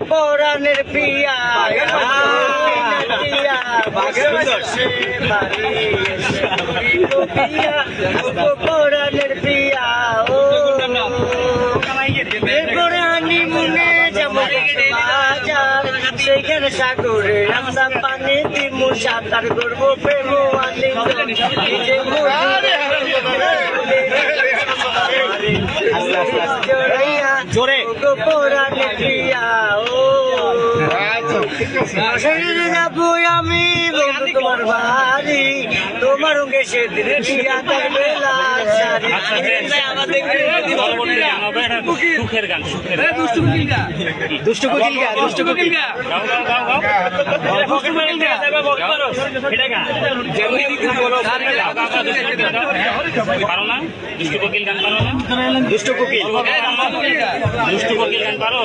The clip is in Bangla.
পরাণের পিয়া পরাণের পিয়া ও এরপরে মনে যেমন বাজার সেখানে সাগরে রাস্তা পানি দিমু সাঁতার করবো প্রেম জোরে পরাণের পিয়া ও যাবো আমি তোমার বাড়ি তোমার সঙ্গে সেদিন বেলা সুখের গান দুষ্টু কোকিল গা দুষ্টু কোকিল গা পারো না দুষ্টু কোকিল গান পারো না দুষ্টু কোকিল দুষ্টু কোকিল গান পারো।